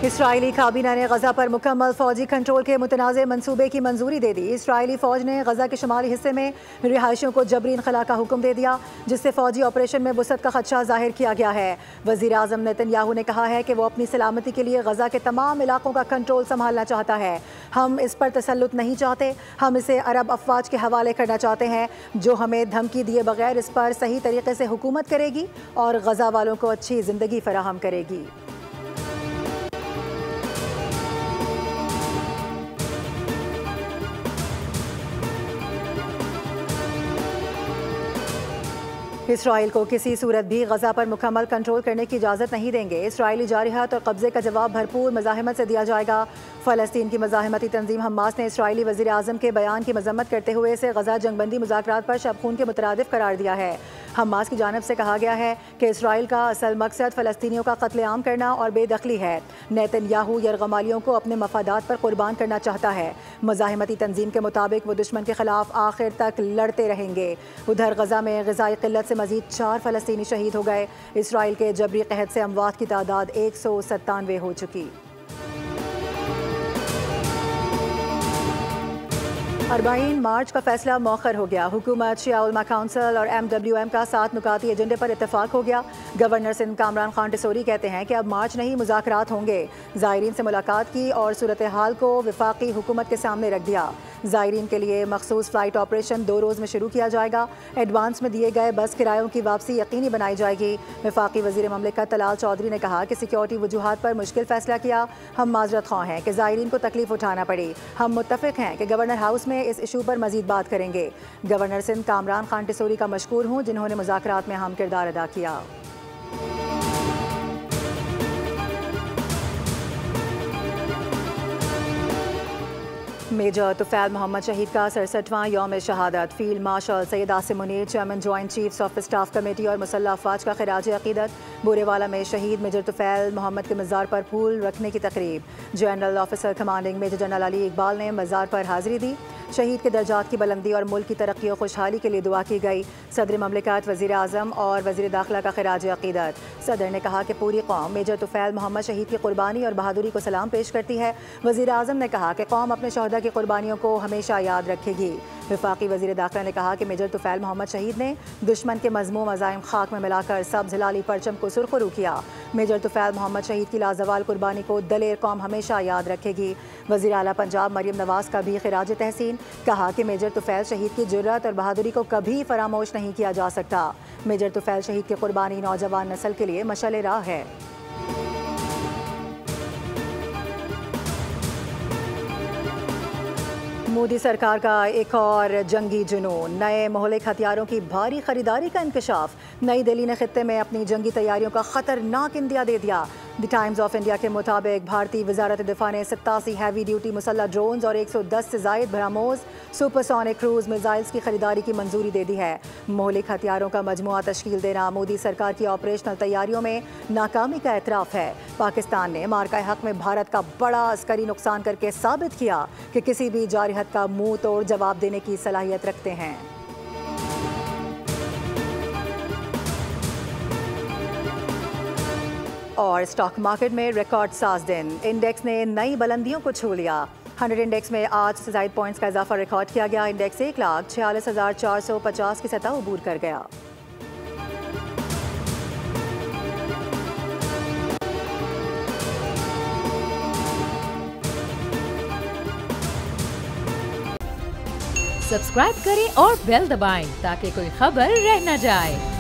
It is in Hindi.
इसराइली काबीना ने गजा पर मुकम्मल फौजी कंट्रोल के मुतनाज़ मंसूबे की मंजूरी दे दी। इसराइली फौज ने गजा के शुमाली हिस्से में रिहायशियों को जबरी इनखला का हुक्म दे दिया, जिससे फौजी ऑपरेशन में वसअत का खदशा जाहिर किया गया है। वज़ीर आज़म नेतन्याहू ने कहा है कि वो अपनी सलामती के लिए गजा के तमाम इलाकों का कंट्रोल संभालना चाहता है। हम इस पर तसल्लुत नहीं चाहते, हम इसे अरब अफवाज के हवाले करना चाहते हैं, जो हमें धमकी दिए बगैर इस पर सही तरीके से हुकूमत करेगी और गजा वालों को अच्छी ज़िंदगी फराहम करेगी। इसराइल को किसी सूरत भी गजा पर मुकम्मल कंट्रोल करने की इजाज़त नहीं देंगे। इसराइली जारहात और कब्जे का जवाब भरपूर मज़ाहमत से दिया जाएगा। फ़लस्तीन की मज़ाहमती तंजीम हमास ने इसराइली वज़ीर आज़म के बयान की मजम्मत करते हुए इसे गजा जंगबंदी मुज़ाकरात पर शब खून के मुतरादिफ करार दिया है। हमास की जानिब से कहा गया है कि इसराइल का असल मकसद फ़लस्तीनियों का कत्लेआम करना और बेदखली है। नेतन्याहू यरगमालियों को अपने मफादात पर कुर्बान करना चाहता है। मज़ाहमती तंजीम के मुताबिक वो दुश्मन के खिलाफ आखिर तक लड़ते रहेंगे। उधर गजा में ग़िज़ाई क़िल्लत से मज़ीद 4 फ़लस्तीनी शहीद हो गए। इसराइल के जबरी कहत से अमवात की तादाद 197 हो चुकी। 40 मार्च का फैसला मौखर हो गया। हुकूमत, शिया उलमा काउंसिल और MWM का 7 नुकाती एजेंडे पर इत्तेफाक हो गया। गवर्नर सिंध कामरान खान टिसोरी कहते हैं कि अब मार्च नहीं मुज़ाकरात होंगे। ज़ायरीन से मुलाकात की और सूरत हाल को वफाकी हुकूमत के सामने रख दिया। ज़ायरीन के लिए मखसूस फ़्लाइट ऑपरेशन 2 रोज़ में शुरू किया जाएगा। एडवांस में दिए गए बस किरायों की वापसी यकीनी बनाई जाएगी। वफाकी वज़ीर ममलिकत तलाल चौधरी ने कहा कि सिक्योरिटी वजूहात पर मुश्किल फ़ैसला किया। हम माजरत ख्वाह हैं कि ज़ायरीन को तकलीफ उठाना पड़ी। हम मुत्तफ़िक़ हैं कि गवर्नर हाउस में इस इशू पर मज़ीद बात करेंगे। गवर्नर सिंध कामरान खान टिसोरी का मशकूर हूँ, जिन्होंने मुज़ाकरात में अहम किरदार अदा किया। मेजर तुफैल मोहम्मद शहीद का 67वां यौम शहादत। Field marshal Syed Asim Munir, chairman joint chiefs of staff committee और मुसल्लह अफवाज का खिराज अकीदत। बोरेवाला में शहीद मेजर तुफैल मोहम्मद के मज़ार पर फूल रखने की तकरीब। General officer commanding major general Ali Iqbal ने मज़ार पर हाजिरी दी। शहीद के दर्जात की बुलंदी और मुल्क की तरक्की और खुशहाली के लिए दुआ की गई। सदर ममलिकत, वज़ीर आज़म और वज़ीर दाखिला का खिराज अकीदत। सदर ने कहा कि पूरी कौम मेजर तुफैल मोहम्मद शहीद की कुर्बानी और बहादुरी को सलाम पेश करती है। वज़ीर आज़म ने कहा कि कौम अपने शहदा की कुर्बानियों को हमेशा याद रखेगी। वफाकी वज़ीर दाखिला ने कहा कि मेजर तुफैल मोहम्मद शहीद ने दुश्मन के मज़मूम अज़ाइम खाक में मिलाकर सब्ज़ लाली परचम को सुरखरू किया। मेजर तुफैल मोहम्मद शहीद की लाजवाल कुर्बानी को दलेर कौम हमेशा याद रखेगी। वज़ीर आला पंजाब मरियम नवाज़ का भी खिराज तहसीन। कहा कि मेजर तुफैल शहीद की जुर्रत और बहादुरी को कभी फरामोश नहीं किया जा सकता। मेजर तुफैल शहीद की कुर्बानी नौजवान नस्ल के लिए मशाल राह है। मोदी सरकार का एक और जंगी जुनून। नए महलिक हथियारों की भारी खरीदारी का इंकशाफ। नई दिल्ली ने खित्ते में अपनी जंगी तैयारियों का खतरनाक इंदिया दे दिया। द टाइम्स ऑफ इंडिया के मुताबिक भारतीय वजारत दिफा ने 87 हैवी ड्यूटी मुसल्लह ड्रोन्स और 110 से जायद ब्रह्मोस सुपरसोनिक क्रूज मिसाइल्स की खरीदारी की मंजूरी दे दी है। महलिक हथियारों का मजमुआ तश्कील देना मोदी सरकार की ऑपरेशनल तैयारियों में नाकामी का एतराफ़ है। पाकिस्तान ने मार्का हक में भारत का बड़ा अस्करी नुकसान करके साबित किया कि किसी भी जारहत का मुंह तोड़ जवाब देने की सलाहियत रखते हैं। और स्टॉक मार्केट में रिकॉर्ड साज दिन। इंडेक्स ने नई बुलंदियों को छू लिया। 100 इंडेक्स में 8 से ज़ायद पॉइंट्स का इजाफा रिकॉर्ड किया गया। इंडेक्स 1,46,450 की सतह अबूर कर गया। सब्सक्राइब करें और बेल दबाएं ताकि कोई खबर रह न जाए।